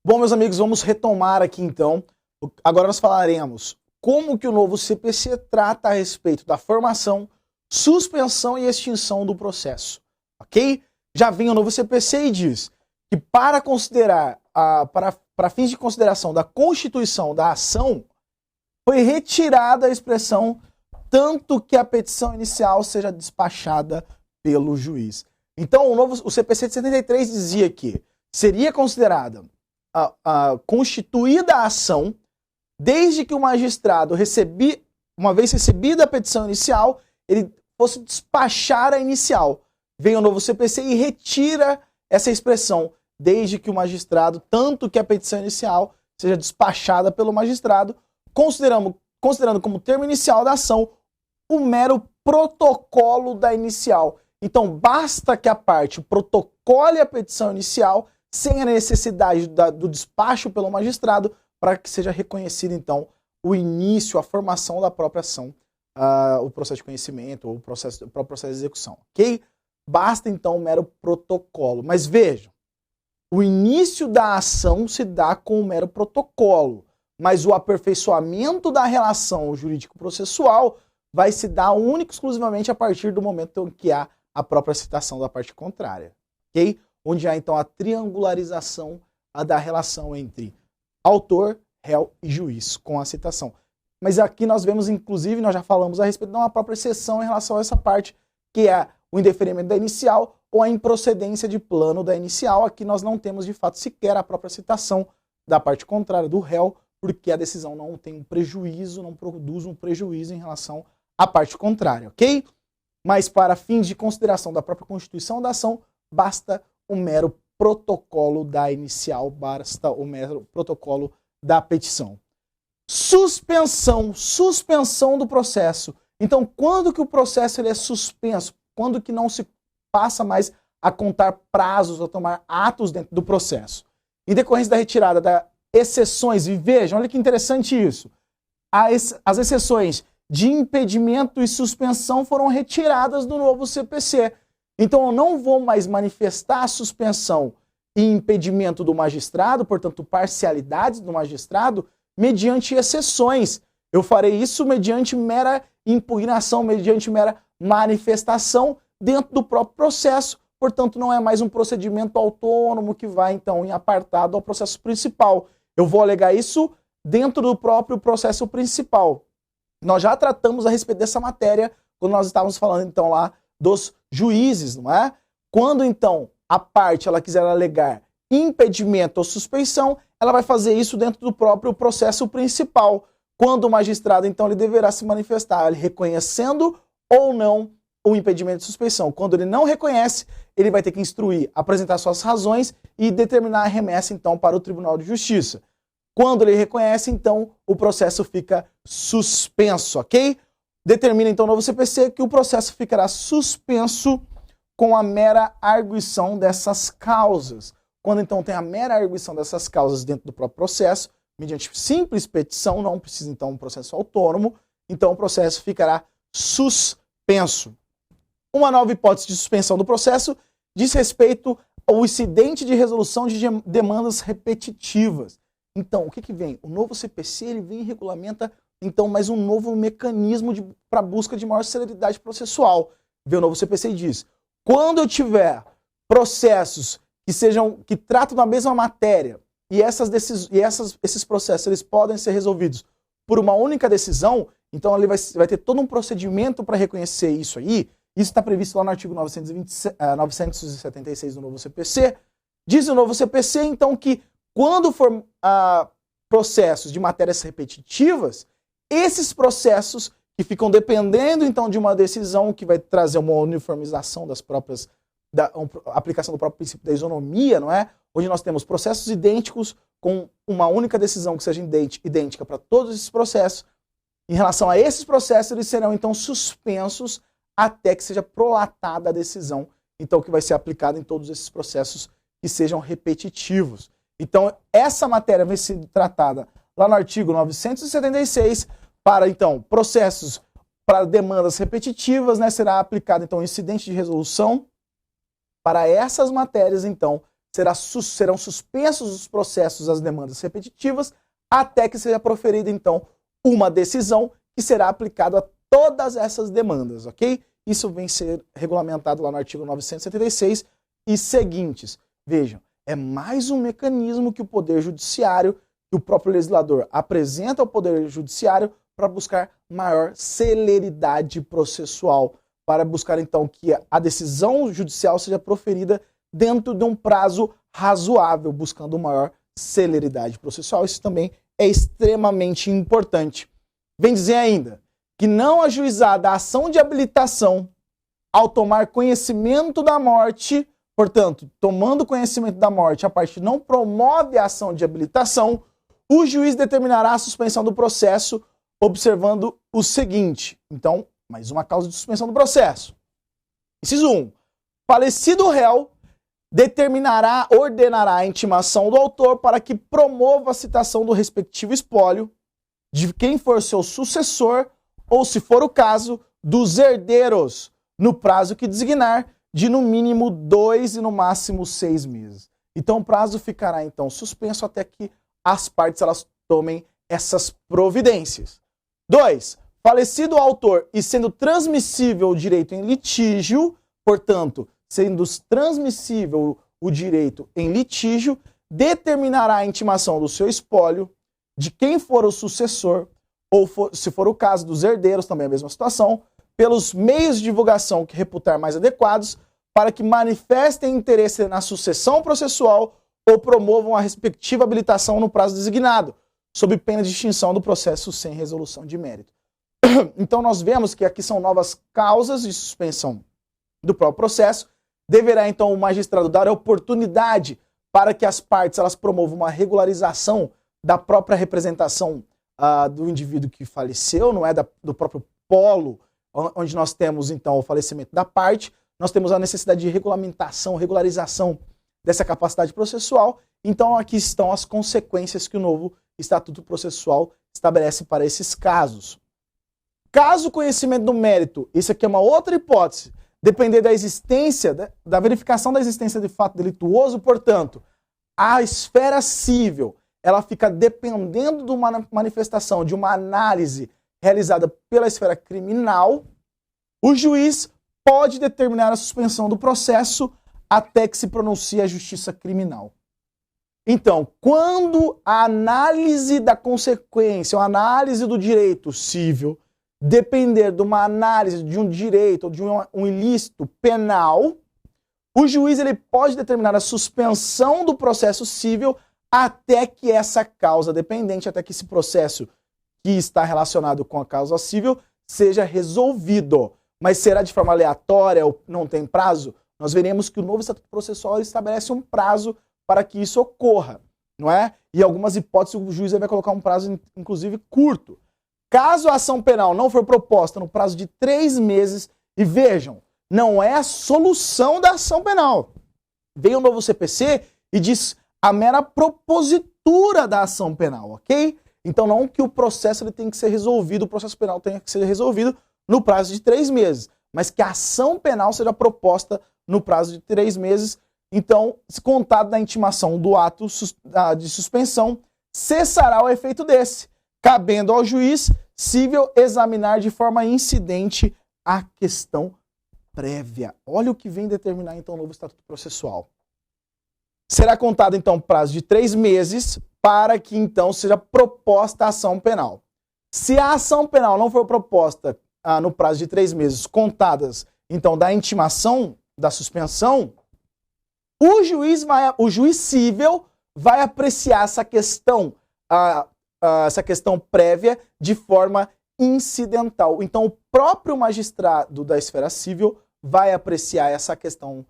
Bom, meus amigos, vamos retomar aqui então. Agora nós falaremos como que o novo CPC trata a respeito da formação, suspensão e extinção do processo, ok? Já vem o novo CPC e diz que para considerar, para fins de consideração da constituição da ação, foi retirada a expressão tanto que a petição inicial seja despachada pelo juiz. Então o CPC de 73 dizia que seria considerada constituída a ação desde que o magistrado uma vez recebida a petição inicial, ele fosse despachar a inicial. Vem o novo CPC e retira essa expressão, desde que o magistrado, tanto que a petição inicial seja despachada pelo magistrado, considerando como termo inicial da ação o mero protocolo da inicial. Então basta que a parte protocole a petição inicial sem a necessidade do despacho pelo magistrado para que seja reconhecido então o início, a formação da própria ação, o processo de conhecimento ou o próprio processo de execução, ok? Basta então o mero protocolo. Mas vejam, o início da ação se dá com o mero protocolo, mas o aperfeiçoamento da relação jurídico-processual vai se dar único e exclusivamente a partir do momento em que há a própria citação da parte contrária, ok? Onde há então a triangularização da relação entre autor, réu e juiz com a citação. Mas aqui nós vemos, inclusive, nós já falamos a respeito de uma própria exceção em relação a essa parte, que é o indeferimento da inicial ou a improcedência de plano da inicial. Aqui nós não temos, de fato, sequer a própria citação da parte contrária do réu, porque a decisão não tem um prejuízo, não produz um prejuízo em relação à parte contrária, ok? Mas para fins de consideração da própria constituição da ação, basta o mero protocolo da inicial, basta o mero protocolo da petição. Suspensão do processo. Então, quando que o processo ele é suspenso? Quando que não se passa mais a contar prazos ou tomar atos dentro do processo? Em decorrência da retirada das exceções, e vejam, olha que interessante isso, as exceções de impedimento e suspensão foram retiradas do novo CPC. Então eu não vou mais manifestar a suspensão e impedimento do magistrado, portanto parcialidades do magistrado, mediante exceções. Eu farei isso mediante mera impugnação, mediante mera manifestação dentro do próprio processo. Portanto, não é mais um procedimento autônomo que vai, então, em apartado ao processo principal. Eu vou alegar isso dentro do próprio processo principal. Nós já tratamos a respeito dessa matéria quando nós estávamos falando, então, lá dos juízes, não é? Quando, então, a parte ela quiser alegar impedimento ou suspeição, ela vai fazer isso dentro do próprio processo principal. Quando o magistrado, então, ele deverá se manifestar, ele reconhecendo ou não o impedimento de suspeição. Quando ele não reconhece, ele vai ter que instruir, apresentar suas razões e determinar a remessa, então, para o Tribunal de Justiça. Quando ele reconhece, então, o processo fica suspenso, ok? Determina, então, o novo CPC que o processo ficará suspenso com a mera arguição dessas causas. Quando, então, tem a mera arguição dessas causas dentro do próprio processo, mediante simples petição, não precisa, então, um processo autônomo, então o processo ficará suspenso. Uma nova hipótese de suspensão do processo diz respeito ao incidente de resolução de demandas repetitivas. Então, o que vem? O novo CPC ele vem e regulamenta, então, mais um novo mecanismo para busca de maior celeridade processual. Vem o novo CPC e diz, quando eu tiver processos que tratam da mesma matéria e esses processos eles podem ser resolvidos por uma única decisão, então ele vai ter todo um procedimento para reconhecer isso aí. Isso está previsto lá no artigo 976 do novo CPC. Diz o novo CPC, então, que quando for processos de matérias repetitivas, esses processos que ficam dependendo, então, de uma decisão que vai trazer uma uniformização das próprias, da aplicação do próprio princípio da isonomia, não é? Onde nós temos processos idênticos com uma única decisão que seja idêntica para todos esses processos. Em relação a esses processos, eles serão, então, suspensos até que seja prolatada a decisão, então, que vai ser aplicada em todos esses processos que sejam repetitivos. Então, essa matéria vai ser tratada lá no artigo 976 para, então, processos para demandas repetitivas, né, será aplicado, então, o incidente de resolução. Para essas matérias, então, serão suspensos os processos, as demandas repetitivas, até que seja proferida, então, uma decisão que será aplicada a todas essas demandas, ok? Isso vem ser regulamentado lá no artigo 976 e seguintes. Vejam, é mais um mecanismo que o Poder Judiciário, que o próprio legislador apresenta ao Poder Judiciário para buscar maior celeridade processual, para buscar, então, que a decisão judicial seja proferida dentro de um prazo razoável, buscando maior celeridade processual. Isso também é extremamente importante. Vem dizer ainda que não ajuizada a ação de habilitação ao tomar conhecimento da morte, portanto, tomando conhecimento da morte, a parte não promove a ação de habilitação, o juiz determinará a suspensão do processo observando o seguinte. Então, mais uma causa de suspensão do processo. Inciso 1. Falecido réu ordenará a intimação do autor para que promova a citação do respectivo espólio de quem for seu sucessor ou, se for o caso, dos herdeiros, no prazo que designar, de no mínimo 2 e no máximo 6 meses. Então o prazo ficará então suspenso até que as partes elas tomem essas providências. 2. Falecido o autor e sendo transmissível o direito em litígio, portanto, sendo transmissível o direito em litígio, determinará a intimação do seu espólio, de quem for o sucessor, ou, se for o caso, dos herdeiros, também a mesma situação, pelos meios de divulgação que reputar mais adequados, para que manifestem interesse na sucessão processual ou promovam a respectiva habilitação no prazo designado, sob pena de extinção do processo sem resolução de mérito. Então nós vemos que aqui são novas causas de suspensão do próprio processo. Deverá então o magistrado dar a oportunidade para que as partes elas promovam uma regularização da própria representação do indivíduo que faleceu, não é do próprio polo, onde nós temos então o falecimento da parte, nós temos a necessidade de regularização dessa capacidade processual. Então aqui estão as consequências que o novo Estatuto Processual estabelece para esses casos. Caso o conhecimento do mérito, isso aqui é uma outra hipótese, depender da existência, da verificação da existência de fato delituoso, portanto, a esfera civil, ela fica dependendo de uma manifestação, de uma análise realizada pela esfera criminal, o juiz pode determinar a suspensão do processo até que se pronuncie a justiça criminal. Então, quando a análise da consequência, a análise do direito civil, depender de uma análise de um direito ou de um ilícito penal, o juiz ele pode determinar a suspensão do processo civil até que essa causa dependente, até que esse processo que está relacionado com a causa civil seja resolvido. Mas será de forma aleatória ou não tem prazo? Nós veremos que o novo Estatuto Processual estabelece um prazo para que isso ocorra, não é? E algumas hipóteses o juiz vai colocar um prazo, inclusive, curto. Caso a ação penal não for proposta no prazo de 3 meses, e vejam, não é a solução da ação penal. Vem o novo CPC e diz a mera propositura da ação penal, ok? Então não que o processo ele tem que ser resolvido, o processo penal tenha que ser resolvido no prazo de 3 meses, mas que a ação penal seja proposta no prazo de 3 meses. Então, se contado da intimação do ato de suspensão, cessará o efeito desse, cabendo ao juiz civil examinar de forma incidente a questão prévia. Olha o que vem determinar então o novo Estatuto Processual. Será contado então prazo de 3 meses para que então seja proposta a ação penal. Se a ação penal não for proposta no prazo de 3 meses, contadas então da intimação da suspensão, o juiz civil vai apreciar essa questão prévia de forma incidental. Então, o próprio magistrado da esfera civil vai apreciar essa questão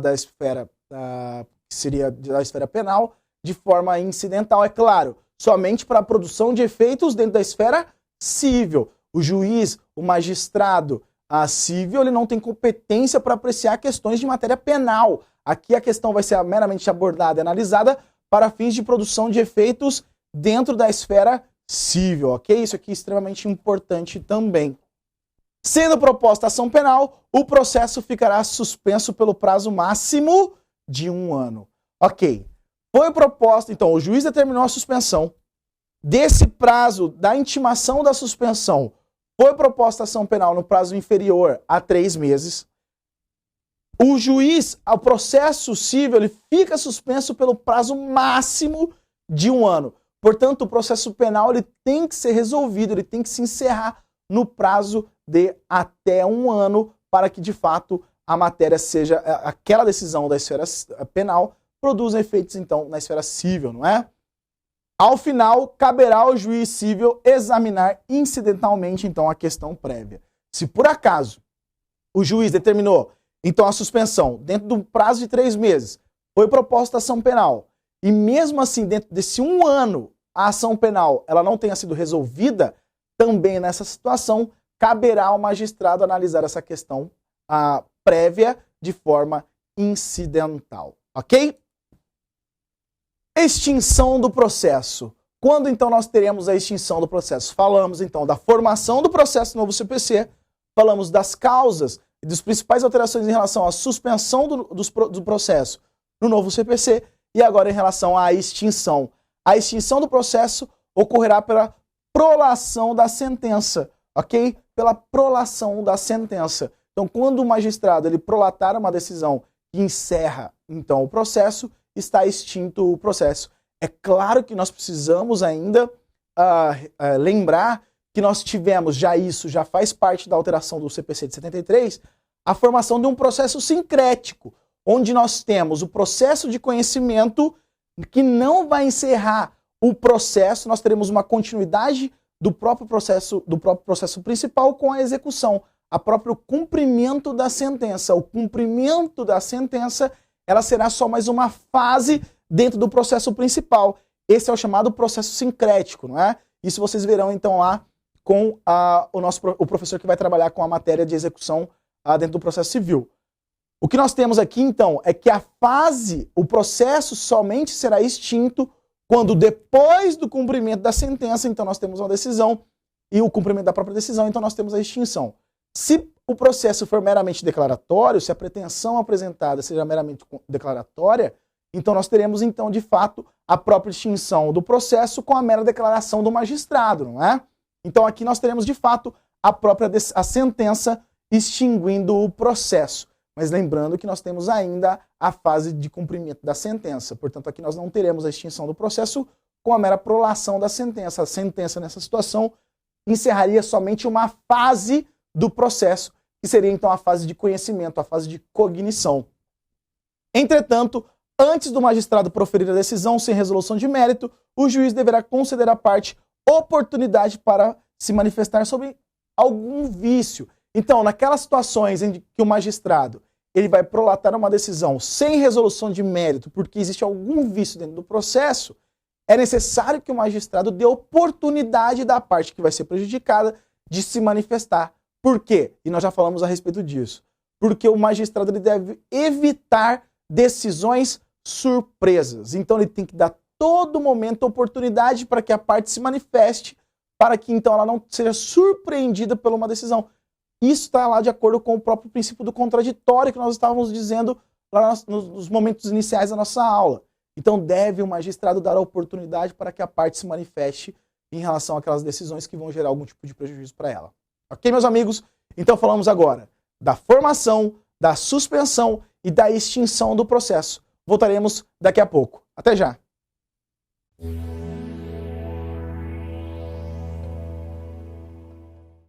da esfera, que seria da esfera penal, de forma incidental, é claro, somente para a produção de efeitos dentro da esfera civil. O juiz, o magistrado civil, ele não tem competência para apreciar questões de matéria penal. Aqui a questão vai ser meramente abordada e analisada para fins de produção de efeitos dentro da esfera civil, ok? Isso aqui é extremamente importante também. Sendo proposta a ação penal, o processo ficará suspenso pelo prazo máximo de 1 ano. Ok. Foi proposta, então, o juiz determinou a suspensão. Desse prazo da intimação da suspensão, foi proposta ação penal no prazo inferior a 3 meses. O juiz, ao processo civil, ele fica suspenso pelo prazo máximo de 1 ano. Portanto, o processo penal ele tem que ser resolvido, ele tem que se encerrar no prazo de até 1 ano para que, de fato, a matéria seja, aquela decisão da esfera penal, produza efeitos, então, na esfera civil, não é? Ao final, caberá ao juiz civil examinar incidentalmente, então, a questão prévia. Se, por acaso, o juiz determinou, então, a suspensão dentro do prazo de 3 meses, foi proposta ação penal, e mesmo assim, dentro desse 1 ano, a ação penal ela não tenha sido resolvida, também nessa situação, caberá ao magistrado analisar essa questão prévia de forma incidental. Ok? Extinção do processo. Quando então nós teremos a extinção do processo? Falamos então da formação do processo novo CPC, falamos das causas e das principais alterações em relação à suspensão do processo no novo CPC e agora em relação à extinção. A extinção do processo ocorrerá pela prolação da sentença, ok? Pela prolação da sentença. Então, quando o magistrado ele prolatar uma decisão que encerra então o processo, está extinto o processo. É claro que nós precisamos ainda lembrar que nós tivemos já faz parte da alteração do CPC de 73, a formação de um processo sincrético, onde nós temos o processo de conhecimento que não vai encerrar o processo, nós teremos uma continuidade do próprio processo principal com a execução, a próprio cumprimento da sentença. O cumprimento da sentença ela será só mais uma fase dentro do processo principal. Esse é o chamado processo sincrético, não é? Isso vocês verão então lá com o professor que vai trabalhar com a matéria de execução dentro do processo civil. O que nós temos aqui então é que o processo somente será extinto quando depois do cumprimento da sentença, então nós temos uma decisão e o cumprimento da própria decisão, então nós temos a extinção. Se o processo for meramente declaratório, se a pretensão apresentada seja meramente declaratória, então nós teremos, então, de fato, a própria extinção do processo com a mera declaração do magistrado, não é? Então aqui nós teremos, de fato, a sentença extinguindo o processo. Mas lembrando que nós temos ainda a fase de cumprimento da sentença. Portanto, aqui nós não teremos a extinção do processo com a mera prolação da sentença. A sentença, nessa situação, encerraria somente uma fase do processo, que seria então a fase de conhecimento, a fase de cognição. Entretanto, antes do magistrado proferir a decisão sem resolução de mérito, o juiz deverá conceder à parte oportunidade para se manifestar sobre algum vício. Então, naquelas situações em que o magistrado ele vai prolatar uma decisão sem resolução de mérito, porque existe algum vício dentro do processo, é necessário que o magistrado dê oportunidade da parte que vai ser prejudicada de se manifestar. Por quê? E nós já falamos a respeito disso. Porque o magistrado ele deve evitar decisões surpresas. Então ele tem que dar todo momento oportunidade para que a parte se manifeste, para que então ela não seja surpreendida por uma decisão. Isso está lá de acordo com o próprio princípio do contraditório que nós estávamos dizendo lá nos momentos iniciais da nossa aula. Então deve o magistrado dar a oportunidade para que a parte se manifeste em relação àquelas decisões que vão gerar algum tipo de prejuízo para ela. Ok, meus amigos? Então falamos agora da formação, da suspensão e da extinção do processo. Voltaremos daqui a pouco. Até já!